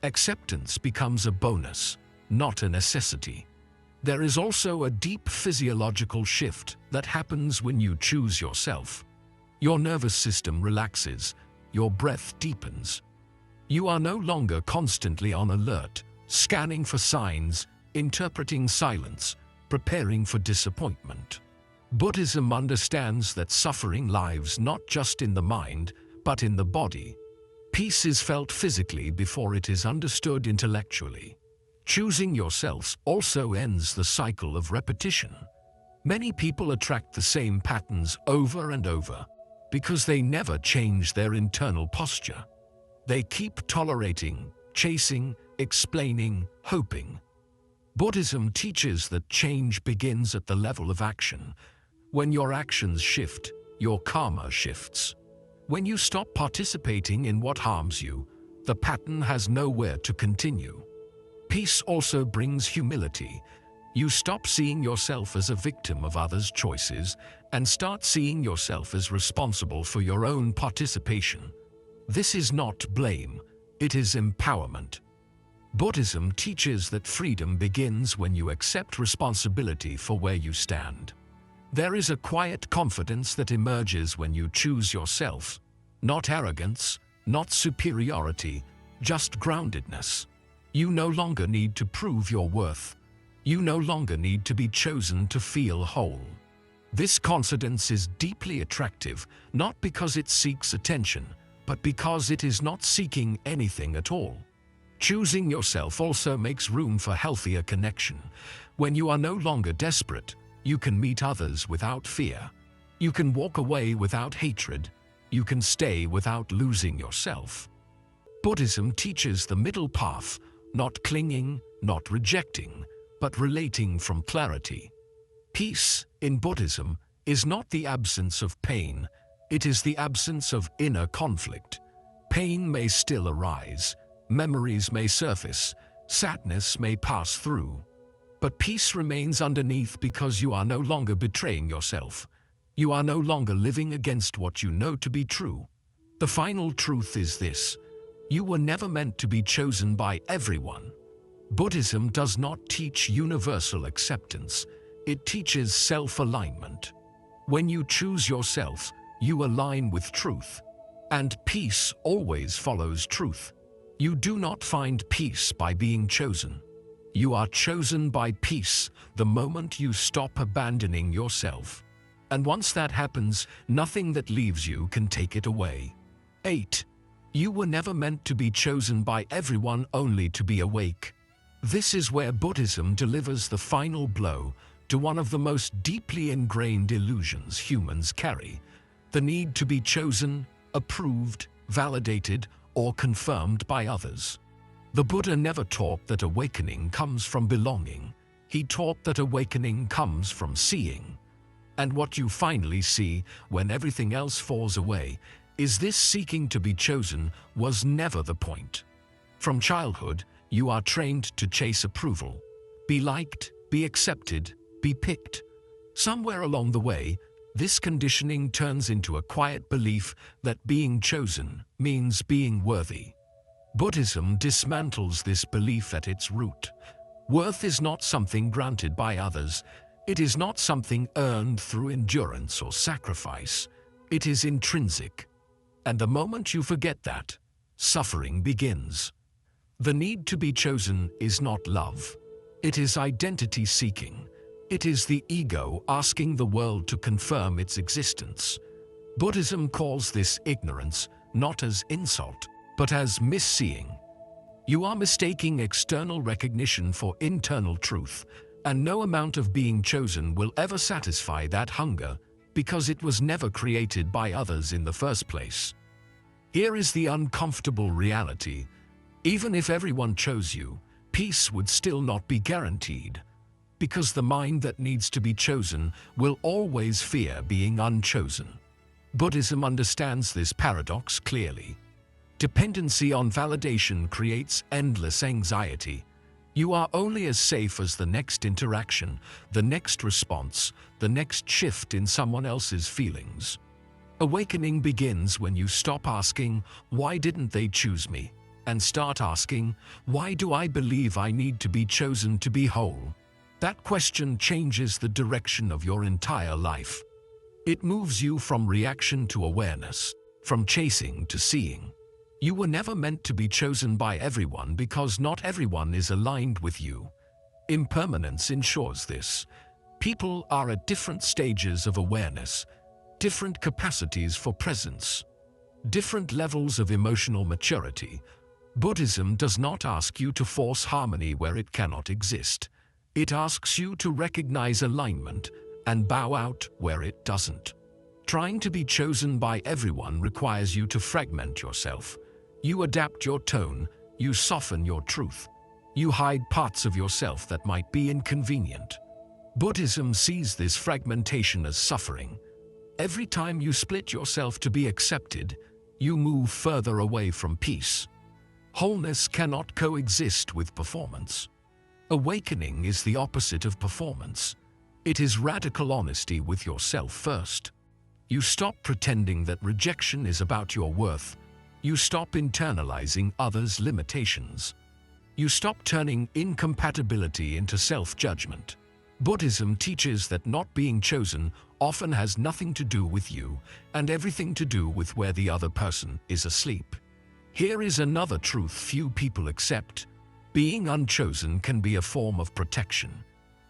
Acceptance becomes a bonus, not a necessity. There is also a deep physiological shift that happens when you choose yourself. Your nervous system relaxes, your breath deepens. You are no longer constantly on alert, scanning for signs, interpreting silence, preparing for disappointment. Buddhism understands that suffering lives not just in the mind, but in the body. Peace is felt physically before it is understood intellectually. Choosing yourself also ends the cycle of repetition. Many people attract the same patterns over and over because they never change their internal posture. They keep tolerating, chasing, explaining, hoping. Buddhism teaches that change begins at the level of action. When your actions shift, your karma shifts. When you stop participating in what harms you, the pattern has nowhere to continue. Peace also brings humility. You stop seeing yourself as a victim of others' choices and start seeing yourself as responsible for your own participation. This is not blame, it is empowerment. Buddhism teaches that freedom begins when you accept responsibility for where you stand. There is a quiet confidence that emerges when you choose yourself. Not arrogance, not superiority, just groundedness. You no longer need to prove your worth. You no longer need to be chosen to feel whole. This confidence is deeply attractive, not because it seeks attention, but because it is not seeking anything at all. Choosing yourself also makes room for healthier connection. When you are no longer desperate, you can meet others without fear. You can walk away without hatred. You can stay without losing yourself. Buddhism teaches the middle path, not clinging, not rejecting, but relating from clarity. Peace, in Buddhism, is not the absence of pain, it is the absence of inner conflict. Pain may still arise, memories may surface, sadness may pass through. But peace remains underneath because you are no longer betraying yourself. You are no longer living against what you know to be true. The final truth is this: you were never meant to be chosen by everyone. Buddhism does not teach universal acceptance. It teaches self-alignment. When you choose yourself, you align with truth. And peace always follows truth. You do not find peace by being chosen. You are chosen by peace the moment you stop abandoning yourself. And once that happens, nothing that leaves you can take it away. 8. You were never meant to be chosen by everyone only to be awake. This is where Buddhism delivers the final blow to one of the most deeply ingrained illusions humans carry: the need to be chosen, approved, validated, or confirmed by others. The Buddha never taught that awakening comes from belonging. He taught that awakening comes from seeing. And what you finally see when everything else falls away is this: seeking to be chosen was never the point. From childhood, you are trained to chase approval. Be liked, be accepted, be picked. Somewhere along the way, this conditioning turns into a quiet belief that being chosen means being worthy. Buddhism dismantles this belief at its root. Worth is not something granted by others. It is not something earned through endurance or sacrifice. It is intrinsic. And the moment you forget that, suffering begins. The need to be chosen is not love. It is identity seeking. It is the ego asking the world to confirm its existence. Buddhism calls this ignorance, not as insult, but as misseeing. You are mistaking external recognition for internal truth, and no amount of being chosen will ever satisfy that hunger, because it was never created by others in the first place. Here is the uncomfortable reality: even if everyone chose you, peace would still not be guaranteed, because the mind that needs to be chosen will always fear being unchosen. Buddhism understands this paradox clearly. Dependency on validation creates endless anxiety. You are only as safe as the next interaction, the next response, the next shift in someone else's feelings. Awakening begins when you stop asking, "Why didn't they choose me?" and start asking, "Why do I believe I need to be chosen to be whole?" That question changes the direction of your entire life. It moves you from reaction to awareness, from chasing to seeing. You were never meant to be chosen by everyone because not everyone is aligned with you. Impermanence ensures this. People are at different stages of awareness, different capacities for presence, different levels of emotional maturity. Buddhism does not ask you to force harmony where it cannot exist. It asks you to recognize alignment and bow out where it doesn't. Trying to be chosen by everyone requires you to fragment yourself. You adapt your tone, you soften your truth. You hide parts of yourself that might be inconvenient. Buddhism sees this fragmentation as suffering. Every time you split yourself to be accepted, you move further away from peace. Wholeness cannot coexist with performance. Awakening is the opposite of performance. It is radical honesty with yourself first. You stop pretending that rejection is about your worth. You stop internalizing others' limitations. You stop turning incompatibility into self-judgment. Buddhism teaches that not being chosen often has nothing to do with you and everything to do with where the other person is asleep. Here is another truth few people accept. Being unchosen can be a form of protection.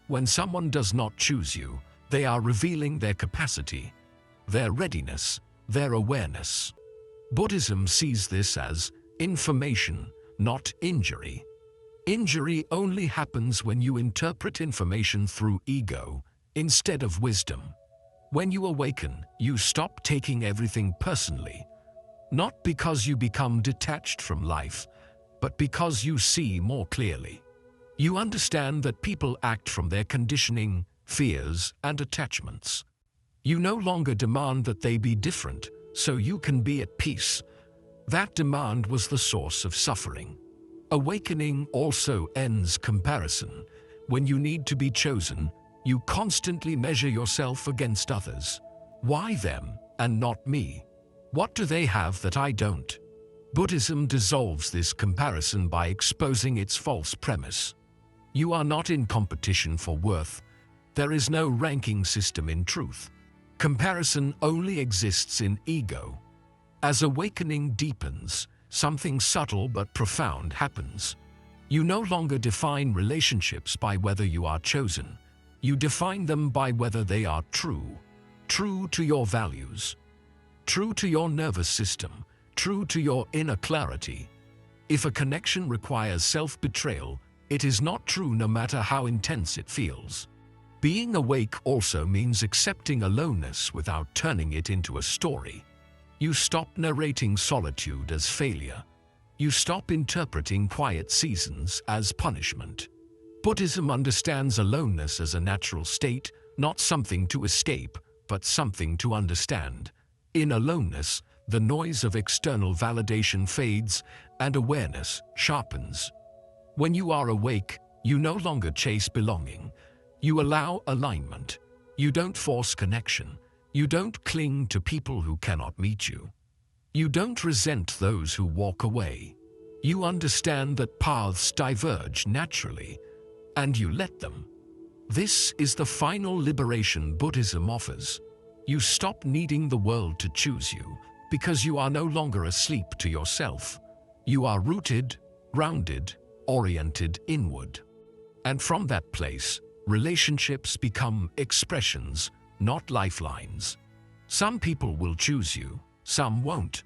When someone does not choose you, they are revealing their capacity, their readiness, their awareness. Buddhism sees this as information, not injury. Injury only happens when you interpret information through ego instead of wisdom. When you awaken, you stop taking everything personally, not because you become detached from life, but because you see more clearly. You understand that people act from their conditioning, fears, and attachments. You no longer demand that they be different, so you can be at peace. That demand was the source of suffering. Awakening also ends comparison. When you need to be chosen, you constantly measure yourself against others. Why them and not me? What do they have that I don't? Buddhism dissolves this comparison by exposing its false premise. You are not in competition for worth. There is no ranking system in truth. Comparison only exists in ego. As awakening deepens, something subtle but profound happens. You no longer define relationships by whether you are chosen. You define them by whether they are true. True to your values. True to your nervous system. True to your inner clarity. If a connection requires self-betrayal, it is not true no matter how intense it feels. Being awake also means accepting aloneness without turning it into a story. You stop narrating solitude as failure. You stop interpreting quiet seasons as punishment. Buddhism understands aloneness as a natural state, not something to escape, but something to understand. In aloneness, the noise of external validation fades and awareness sharpens. When you are awake, you no longer chase belonging. You allow alignment. You don't force connection. You don't cling to people who cannot meet you. You don't resent those who walk away. You understand that paths diverge naturally, and you let them. This is the final liberation Buddhism offers. You stop needing the world to choose you, because you are no longer asleep to yourself. You are rooted, grounded, oriented inward. And from that place, relationships become expressions, not lifelines. Some people will choose you, some won't.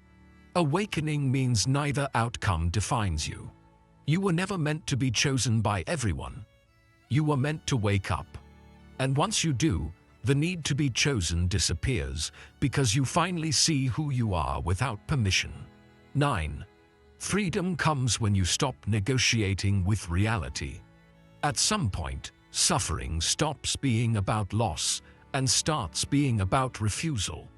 Awakening means neither outcome defines you. You were never meant to be chosen by everyone. You were meant to wake up. And once you do, the need to be chosen disappears because you finally see who you are without permission. 9. Freedom comes when you stop negotiating with reality. At some point, suffering stops being about loss and starts being about refusal.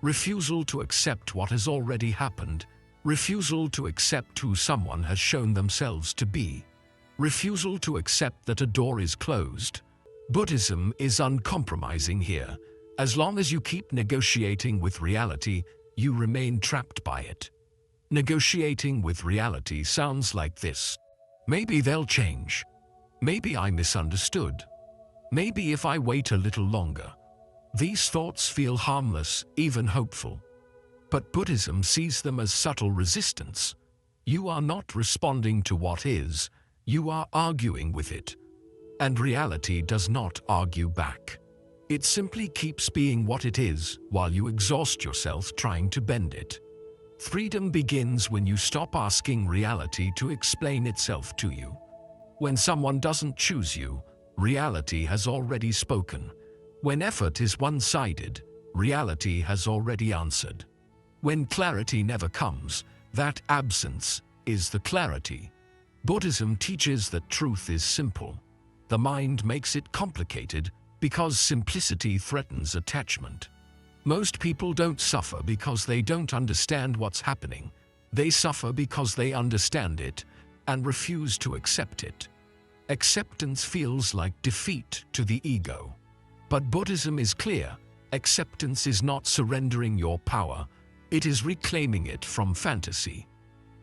Refusal to accept what has already happened. Refusal to accept who someone has shown themselves to be. Refusal to accept that a door is closed. Buddhism is uncompromising here. As long as you keep negotiating with reality, you remain trapped by it. Negotiating with reality sounds like this. Maybe they'll change. Maybe I misunderstood. Maybe if I wait a little longer. These thoughts feel harmless, even hopeful. But Buddhism sees them as subtle resistance. You are not responding to what is, you are arguing with it. And reality does not argue back. It simply keeps being what it is while you exhaust yourself trying to bend it. Freedom begins when you stop asking reality to explain itself to you. When someone doesn't choose you, reality has already spoken. When effort is one-sided, reality has already answered. When clarity never comes, that absence is the clarity. Buddhism teaches that truth is simple. The mind makes it complicated because simplicity threatens attachment. Most people don't suffer because they don't understand what's happening. They suffer because they understand it and refuse to accept it. Acceptance feels like defeat to the ego. But Buddhism is clear. Acceptance is not surrendering your power. It is reclaiming it from fantasy.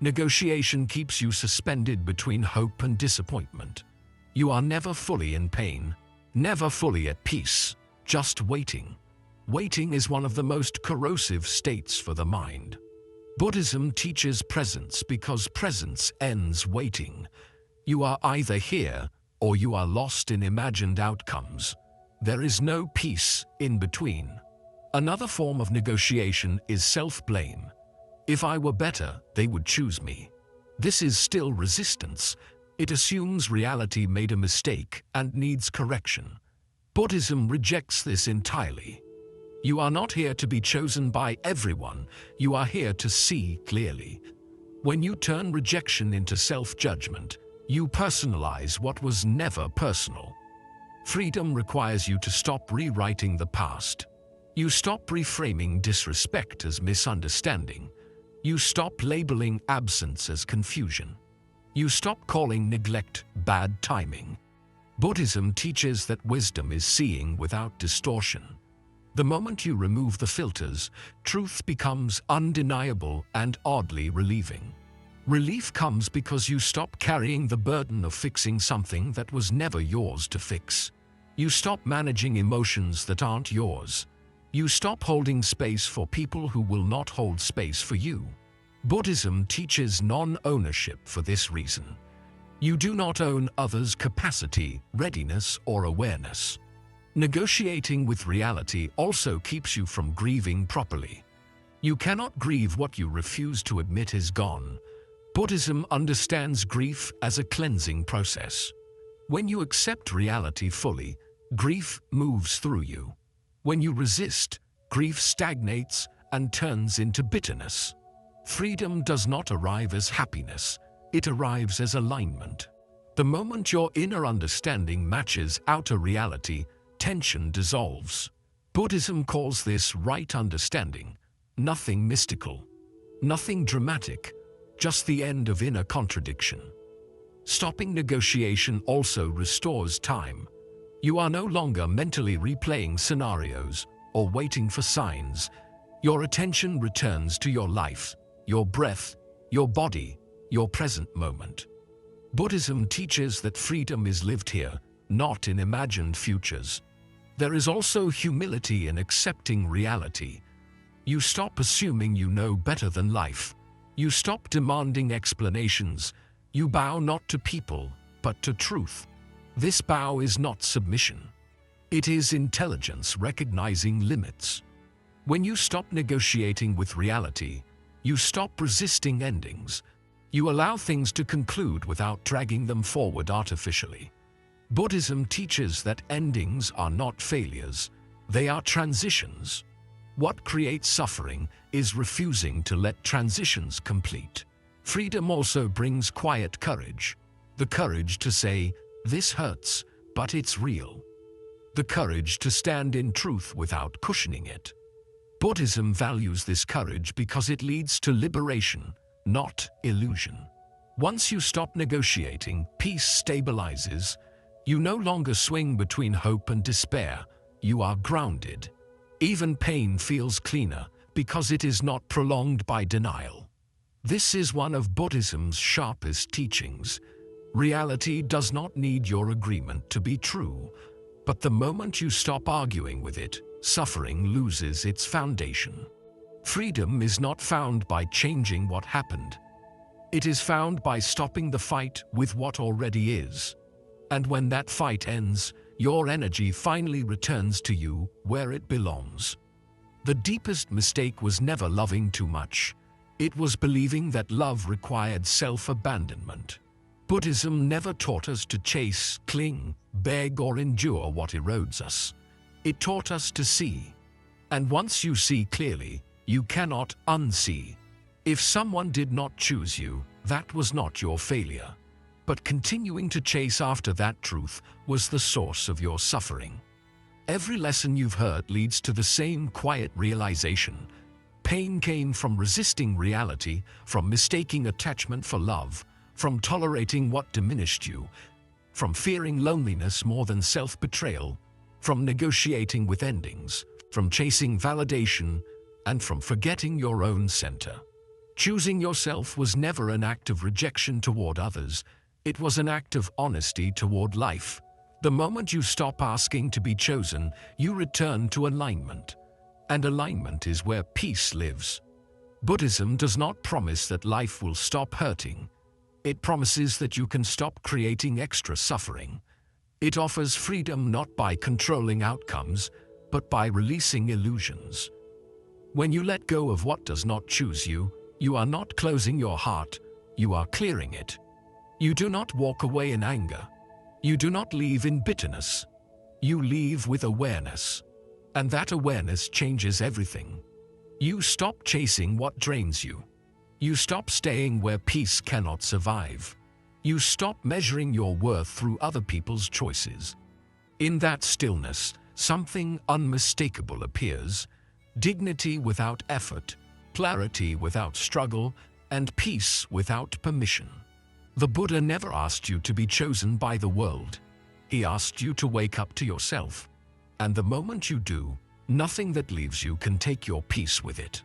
Negotiation keeps you suspended between hope and disappointment. You are never fully in pain, never fully at peace, just waiting. Waiting is one of the most corrosive states for the mind. Buddhism teaches presence because presence ends waiting. You are either here or you are lost in imagined outcomes. There is no peace in between. Another form of negotiation is self-blame. If I were better, they would choose me. This is still resistance. It assumes reality made a mistake and needs correction. Buddhism rejects this entirely. You are not here to be chosen by everyone. You are here to see clearly. When you turn rejection into self-judgment, you personalize what was never personal. Freedom requires you to stop rewriting the past. You stop reframing disrespect as misunderstanding. You stop labeling absence as confusion. You stop calling neglect bad timing. Buddhism teaches that wisdom is seeing without distortion. The moment you remove the filters, truth becomes undeniable and oddly relieving. Relief comes because you stop carrying the burden of fixing something that was never yours to fix. You stop managing emotions that aren't yours. You stop holding space for people who will not hold space for you. Buddhism teaches non-ownership for this reason. You do not own others' capacity, readiness, or awareness. Negotiating with reality also keeps you from grieving properly. You cannot grieve what you refuse to admit is gone. Buddhism understands grief as a cleansing process. When you accept reality fully, grief moves through you. When you resist, grief stagnates and turns into bitterness. Freedom does not arrive as happiness, it arrives as alignment. The moment your inner understanding matches outer reality, tension dissolves. Buddhism calls this right understanding. Nothing mystical, nothing dramatic, just the end of inner contradiction. Stopping negotiation also restores time. You are no longer mentally replaying scenarios or waiting for signs. Your attention returns to your life, your breath, your body, your present moment. Buddhism teaches that freedom is lived here, not in imagined futures. There is also humility in accepting reality. You stop assuming you know better than life. You stop demanding explanations. You bow not to people, but to truth. This bow is not submission. It is intelligence recognizing limits. When you stop negotiating with reality, you stop resisting endings. You allow things to conclude without dragging them forward artificially. Buddhism teaches that endings are not failures, they are transitions. What creates suffering is refusing to let transitions complete. Freedom also brings quiet courage. The courage to say, "This hurts, but it's real." The courage to stand in truth without cushioning it. Buddhism values this courage because it leads to liberation, not illusion. Once you stop negotiating, peace stabilizes. You no longer swing between hope and despair. You are grounded. Even pain feels cleaner because it is not prolonged by denial. This is one of Buddhism's sharpest teachings. Reality does not need your agreement to be true, but the moment you stop arguing with it, suffering loses its foundation. Freedom is not found by changing what happened. It is found by stopping the fight with what already is. And when that fight ends, your energy finally returns to you where it belongs. The deepest mistake was never loving too much. It was believing that love required self-abandonment. Buddhism never taught us to chase, cling, beg, or endure what erodes us. It taught us to see. And once you see clearly, you cannot unsee. If someone did not choose you, that was not your failure. But continuing to chase after that truth was the source of your suffering. Every lesson you've heard leads to the same quiet realization. Pain came from resisting reality, from mistaking attachment for love, from tolerating what diminished you, from fearing loneliness more than self-betrayal, from negotiating with endings, from chasing validation, and from forgetting your own center. Choosing yourself was never an act of rejection toward others. It was an act of honesty toward life. The moment you stop asking to be chosen, you return to alignment. And alignment is where peace lives. Buddhism does not promise that life will stop hurting. It promises that you can stop creating extra suffering. It offers freedom not by controlling outcomes, but by releasing illusions. When you let go of what does not choose you, you are not closing your heart, you are clearing it. You do not walk away in anger. You do not leave in bitterness. You leave with awareness. And that awareness changes everything. You stop chasing what drains you. You stop staying where peace cannot survive. You stop measuring your worth through other people's choices. In that stillness, something unmistakable appears: dignity without effort, clarity without struggle, and peace without permission. The Buddha never asked you to be chosen by the world. He asked you to wake up to yourself. And the moment you do, nothing that leaves you can take your peace with it.